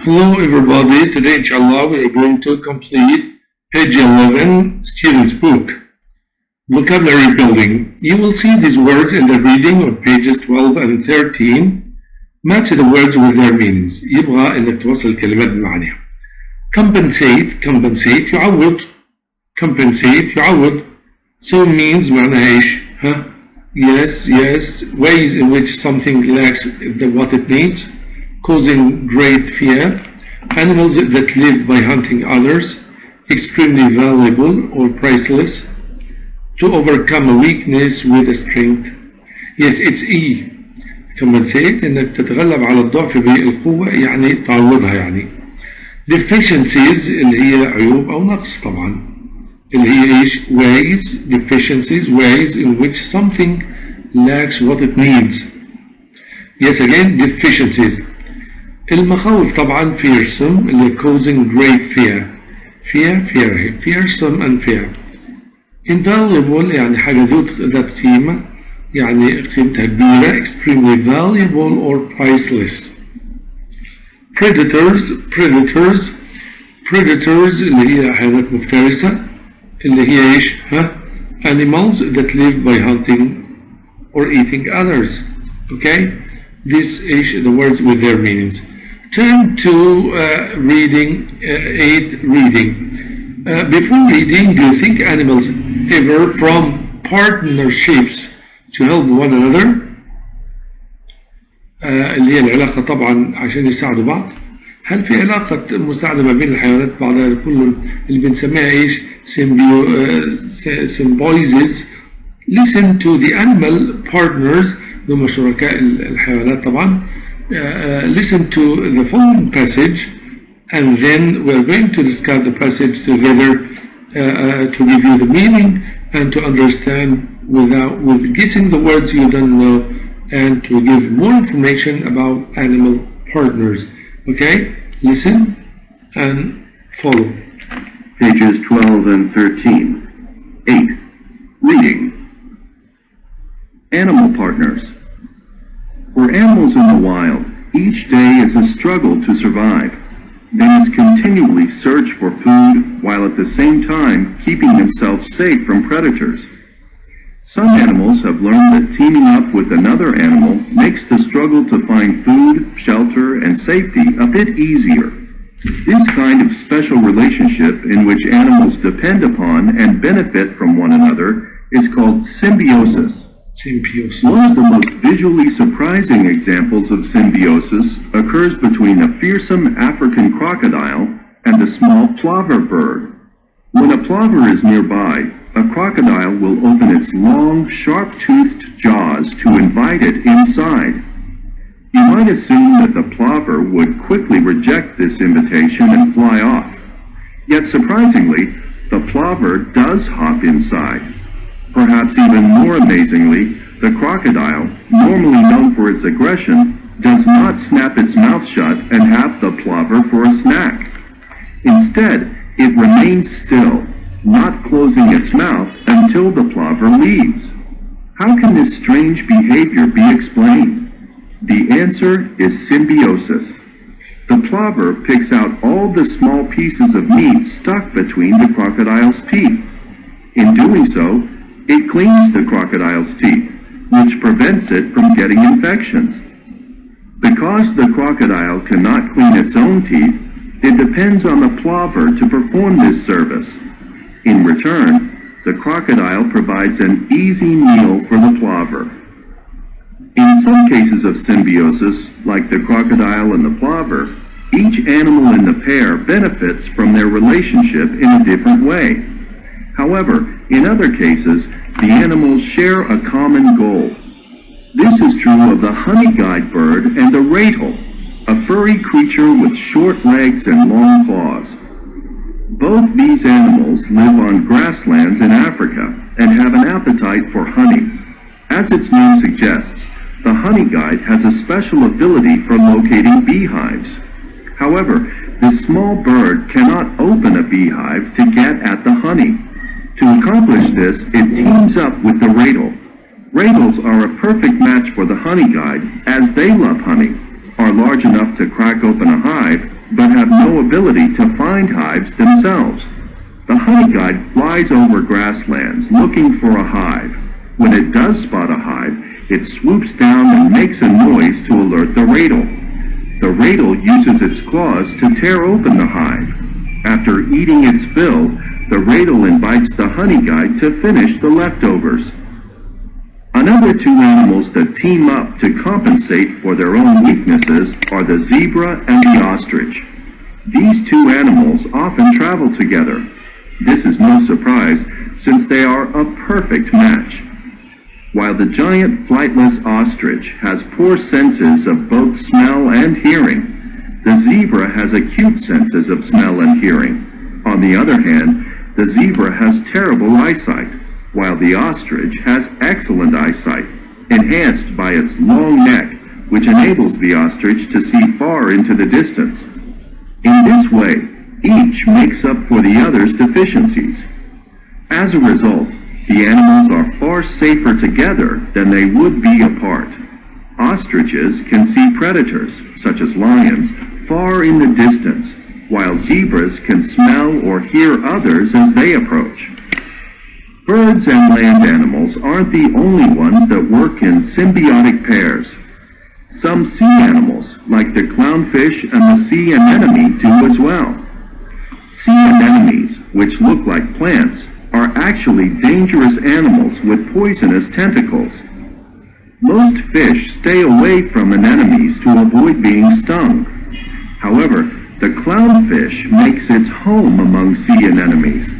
Hello everybody, today inshallah we are going to complete page 11 student's book. Vocabulary building. You will see these words in the reading on pages 12 and 13. Match the words with their meanings. يبغى انك توصل الكلمات بمعناها. compensate يعوض. So means معناها ايش؟ Yes. Ways in which something lacks what it needs. Causing great fear. Animals that live by hunting others. Extremely valuable or priceless. To overcome a weakness with a strength. Yes, it's E. compensate انك تتغلب على الضعف بالقوة يعني تعوضها يعني. Deficiencies اللي هي عيوب او نقص طبعا. اللي هي ايش؟ ways in which something lacks what it needs. Yes, again, deficiencies. المخاوف طبعا fearsome اللي causing great fear. fearsome and fear. Invaluable يعني حاجة ذات قيمة يعني قيمتها كبيرة. Extremely valuable or priceless. Predators اللي هي حيوانات مفترسة اللي هي ايش؟ Animals that live by hunting or eating others. Okay? This is the words with their meanings. Turn to reading 8Reading. Before reading, do you think animals ever form partnerships to help one another? اللي هي العلاقة طبعا عشان يساعدوا بعض. هل في علاقة مساعدة ما بين الحيوانات بعضها كل اللي بنسميها ايش؟ symbiosis. Listen to the animal partners هم شركاء الحيوانات طبعا. Listen to the following passage and then we're going to discuss the passage together to give you the meaning and to understand with guessing the words you don't know and to give more information about animal partners. Okay? Listen and follow. Pages 12 and 13. 8. Reading. Animal partners. For animals in the wild, each day is a struggle to survive. They must continually search for food while at the same time keeping themselves safe from predators. Some animals have learned that teaming up with another animal makes the struggle to find food, shelter, and safety a bit easier. This kind of special relationship in which animals depend upon and benefit from one another is called symbiosis. One of the most visually surprising examples of symbiosis occurs between a fearsome African crocodile and a small plover bird. When a plover is nearby, a crocodile will open its long, sharp-toothed jaws to invite it inside. You might assume that the plover would quickly reject this invitation and fly off. Yet surprisingly, the plover does hop inside. Perhaps even more amazingly, the crocodile, normally known for its aggression, does not snap its mouth shut and have the plover for a snack. Instead, it remains still, not closing its mouth until the plover leaves. How can this strange behavior be explained? The answer is symbiosis. The plover picks out all the small pieces of meat stuck between the crocodile's teeth. In doing so, it cleans the crocodile's teeth, which prevents it from getting infections. Because the crocodile cannot clean its own teeth, it depends on the plover to perform this service. In return, the crocodile provides an easy meal for the plover. In some cases of symbiosis, like the crocodile and the plover, each animal in the pair benefits from their relationship in a different way. However, in other cases, the animals share a common goal. This is true of the honey-guide bird and the ratel, a furry creature with short legs and long claws. Both these animals live on grasslands in Africa and have an appetite for honey. As its name suggests, the honey-guide has a special ability for locating beehives. However, this small bird cannot open a beehive to get at the honey. To accomplish this, it teams up with the ratel. Ratels are a perfect match for the honey guide, as they love honey, are large enough to crack open a hive, but have no ability to find hives themselves. The honey guide flies over grasslands looking for a hive. When it does spot a hive, it swoops down and makes a noise to alert the radle. The radle uses its claws to tear open the hive. After eating its fill, the radle invites the honey guide to finish the leftovers. Another two animals that team up to compensate for their own weaknesses are the zebra and the ostrich. These two animals often travel together. This is no surprise, since they are a perfect match. While the giant flightless ostrich has poor senses of both smell and hearing, the zebra has acute senses of smell and hearing. On the other hand, the zebra has terrible eyesight, while the ostrich has excellent eyesight, enhanced by its long neck, which enables the ostrich to see far into the distance. In this way, each makes up for the other's deficiencies. As a result, the animals are far safer together than they would be apart. Ostriches can see predators, such as lions, far in the distance, while zebras can smell or hear others as they approach. Birds and land animals aren't the only ones that work in symbiotic pairs. Some sea animals, like the clownfish and the sea anemone, do as well. Sea anemones, which look like plants, are actually dangerous animals with poisonous tentacles. Most fish stay away from anemones to avoid being stung. However, the clownfish makes its home among sea anemones.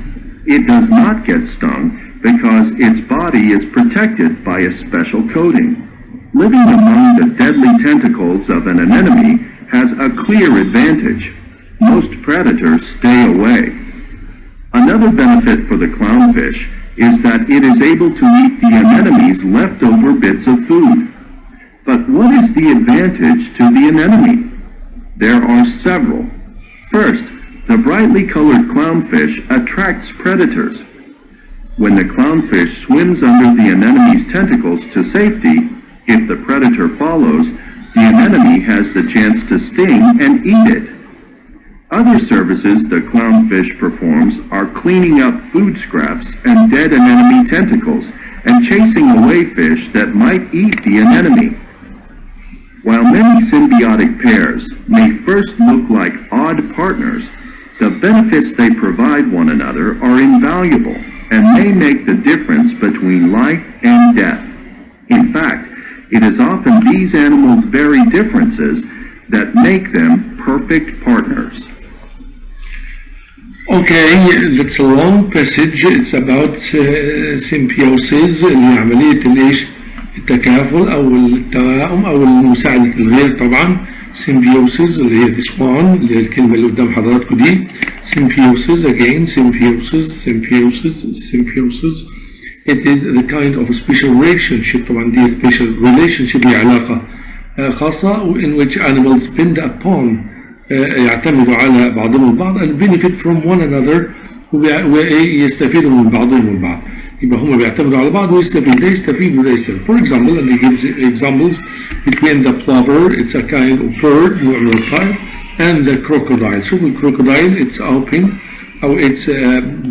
It does not get stung because its body is protected by a special coating. Living among the deadly tentacles of an anemone has a clear advantage. Most predators stay away. Another benefit for the clownfish is that it is able to eat the anemone's leftover bits of food. But what is the advantage to the anemone? There are several. First, the brightly colored clownfish attracts predators. When the clownfish swims under the anemone's tentacles to safety, if the predator follows, the anemone has the chance to sting and eat it. Other services the clownfish performs are cleaning up food scraps and dead anemone tentacles and chasing away fish that might eat the anemone. While many symbiotic pairs may first look like odd partners, the benefits they provide one another are invaluable and may make the difference between life and death. In fact, it is often these animals' very differences that make them perfect partners. Okay, that's a long passage. It's about symbiosis, اللي هي عملية التكافل أو التوائم أو مساعدة الغير طبعا. Symbiosis اللي هي this one اللي هي الكلمة اللي قدام حضراتكم دي. Symbiosis again, symbiosis. It is the kind of a special relationship. طبعا دي special relationship هي علاقة خاصة in which animals depend upon يعتمدوا على بعضهم البعض and benefit from one another ويستفيدوا من بعضهم البعض. يبقى هم بيعتمدوا على بعض ويستفيد ده يستفيد وده يستفيد. For example, and he gives examples between the plover, it's a kind of bird نوع من الطائر, and the crocodile. شوف الكروكودايل it's open أو it's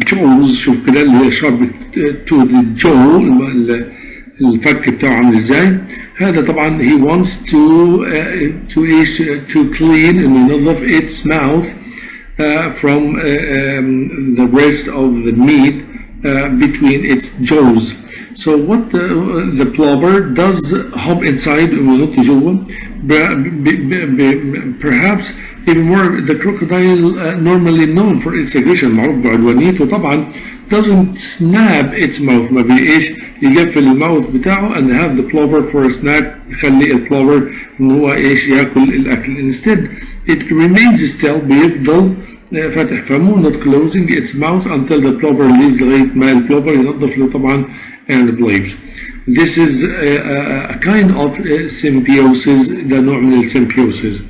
jaws. شوف كده اللي هي sharp to the jaw الفك بتاعه عامل ازاي. هذا طبعا he wants to clean and ينظف its mouth from the rest of the meat between its jaws. So what the plover does hop inside وينط جوا. Perhaps even more the crocodile normally known for its aggression معروف بعدوانيته طبعا doesn't snap its mouth ما بيقيش يقفل الماوث بتاعه and have the plover for a snack يخلي البلوفر ان هو ايش ياكل الاكل. Instead it remains still بيفضل فاتح فمه not closing its mouth until the plover leaves لغاية ما البلوفر ينظف له طبعا and leaves. This is a kind of symbiosis. ده نوع من الsymbiosis.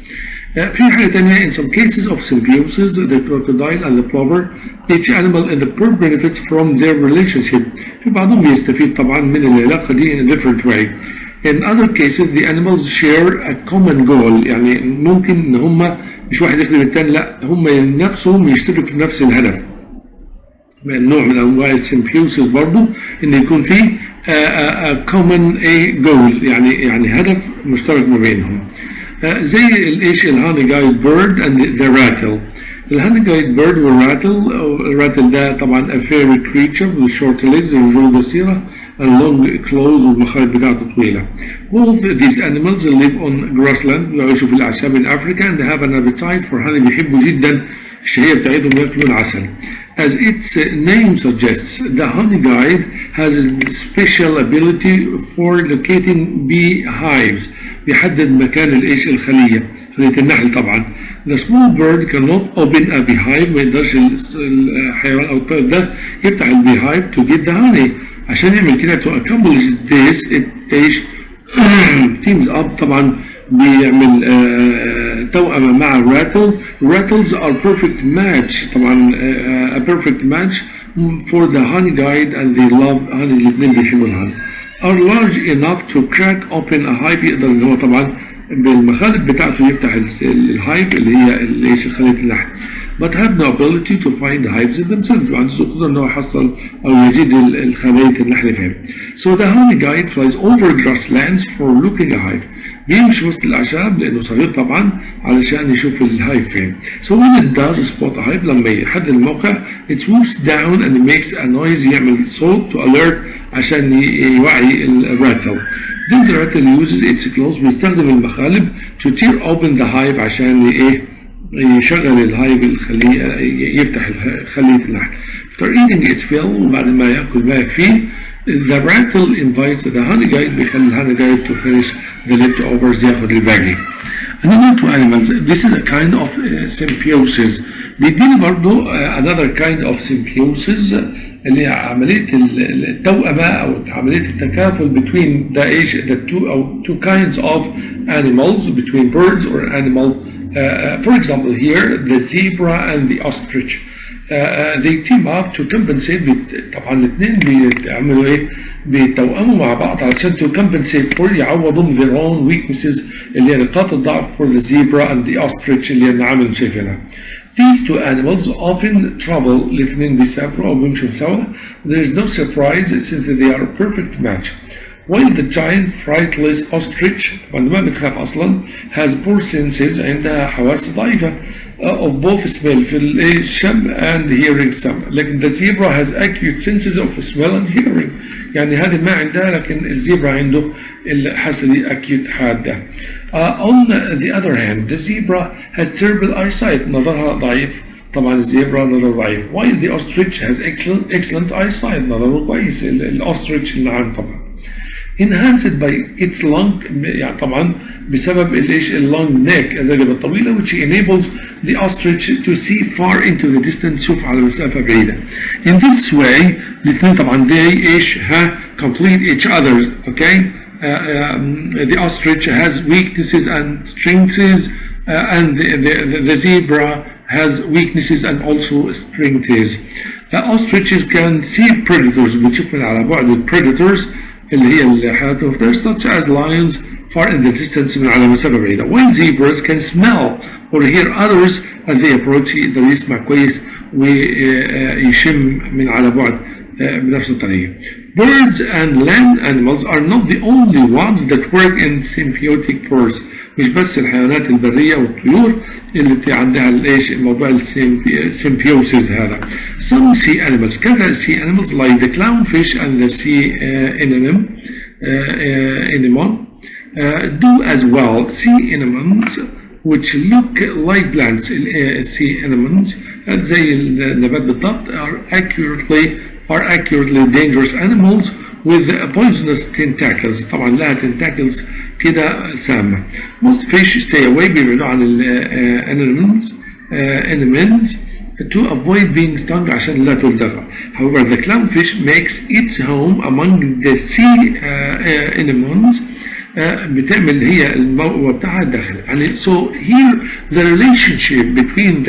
في حاجة تانية in some cases of symbiosis the crocodile and the plover each animal in the bird benefits from their relationship. في بعضهم بيستفيد طبعا من العلاقة دي in a different way. In other cases the animals share a common goal. يعني ممكن ان هم مش واحد يخدم الثاني، لا هم نفسهم يشتركوا في نفس الهدف. نوع من انواع السيمبيوسيس برضو ان يكون في common goal، يعني هدف مشترك ما بينهم. زي الايش الهاني جايد بيرد اند ذا راتل. الهاني جايد بيرد والراتل، الراتل ده طبعا a fairy creature with short legs، رجول قصيرة and long claws والمخالب بتاعته طويلة. Both these animals live on grassland، بيعيشوا في الأعشاب in Africa and have an appetite for honey، بيحبوا جدا الشهية بتاعتهم ياكلون عسل. As its name suggests, the honey guide has a special ability for locating beehives. بيحدد مكان الإيش الخلية النحل طبعا. The small bird cannot open a beehive، ما يقدرش الحيوان أو الطير ده يفتح البيهايف to get the honey. عشان يعمل كده to accomplish this إيش teams up طبعا بيعمل توأمة مع الراتل. Rattles are perfect match طبعا a perfect match for the honey guide and they love honey. الاثنين بيحبوا الهاني. are large enough to crack open a hive، يقدر ان هو طبعا بالمخالب بتاعته يفتح الهايف اللي هي ايش خلية النحل. but have no ability to find the hives themselves، ما عندوش قدرة انه يحصل او يجد الخلية النحل فين. so the honey guide flies over grasslands for looking a hive. بيمشي وسط الأعشاب لأنه صغير طبعا علشان يشوف الهايف فين. so when it does spot a hive، لما يحدد الموقع it swoops down and makes a noise، يعمل صوت to alert عشان يوعي الراتل. then the rattle uses its claws، بيستخدم المخالب to tear open the hive عشان يشغل الهايف الخلية، يفتح خلية النحل. after eating its fill، وبعد ما يأكل ما يكفيه the rattle invites the honey guide، بيخلي الهاني جايد to finish the leftovers، ياخد الباقي. another two animals، this is a kind of symbiosis. بيديني برضو another kind of symbiosis اللي هي عملية التوأمة أو عملية التكافل between the two kinds of animals, between birds or animal. For example here the zebra and the ostrich. they team up to compensate. طبعا الاثنين بيعملوا ايه؟ بيتوأموا مع بعض علشان to compensate for يعوضوا their own weaknesses اللي هي نقاط الضعف for the zebra and the ostrich اللي هي النعامل شايفينها. These two animals often travel، الاثنين بيسافروا أو بيمشوا سوا. There is no surprise since they are a perfect match. While the giant frightless ostrich ما بتخاف أصلا has poor senses، عندها حواس ضعيفة of both smell في الشم and hearing some. لكن the zebra has acute senses of smell and hearing، يعني هذه ما عندها لكن الزيبرا عنده الحاسة دي acute حادة. On the other hand the zebra has terrible eyesight، نظرها ضعيف طبعا الزيبرا نظر ضعيف. while the ostrich has excellent eyesight، نظره كويس الأوستريتش النعام طبعا. enhanced by its long، يعني طبعا بسبب الايش long neck الرقبة الطويلة which enables the ostrich to see far into the distance، شوف على مسافة بعيدة. in this way الاثنين طبعا they ايش complete each other. okay. The ostrich has weaknesses and strengths and the zebra has weaknesses and also strengths. Ostriches can see predators، بتشوف من على بعد predators اللي هي الحيوانات المفترسة such as lions far in the distance من على مسافة بعيدة. while zebras can smell or hear others as they approach، يقدر يسمع كويس ويشم من على بعد بنفس الطريقة. birds and land animals are not the only ones that work in symbiotic pairs. مش بس الحيوانات البرية والطيور اللي عندها الايش الموضوع السيمبيوسيس هذا. some sea animals، كذا sea animals like the clownfish and the sea anemone do as well. sea anemones which look like plants، sea anemones زي النبات بالضبط are accurately dangerous animals with poisonous tentacles، طبعا لها tentacles كده سامة. most fish stay away، بيبعدوا عن anemones to avoid being stung عشان لا تلدغ. however the clownfish makes its home among the sea anemones، بتعمل هي الموقع بتاعها داخل. يعني so here the relationship between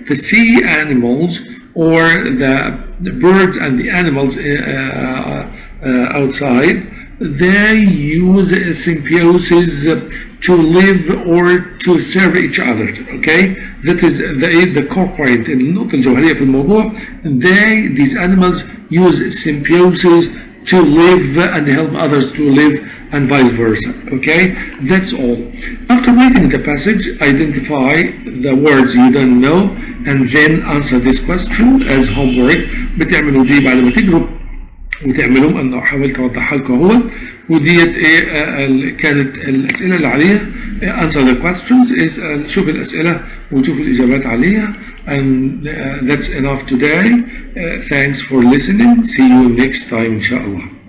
the sea animals or the birds and the animals outside they use symbiosis to live or to serve each other. Okay, that is the core point. النقطة الجوهرية في الموضوع. These animals use symbiosis to live and help others to live and vice versa. Okay, that's all. After reading the passage, identify the words you don't know and then answer this question as homework. بتعملوا دي بعد ما تقروا وتعملوا أنا حاولت أوضحها لكم اهو. وديت كانت الأسئلة اللي عليها. answer the questions is شوف الأسئلة وشوف الإجابات عليها. And that's enough today. Thanks for listening. See you next time إن شاء الله.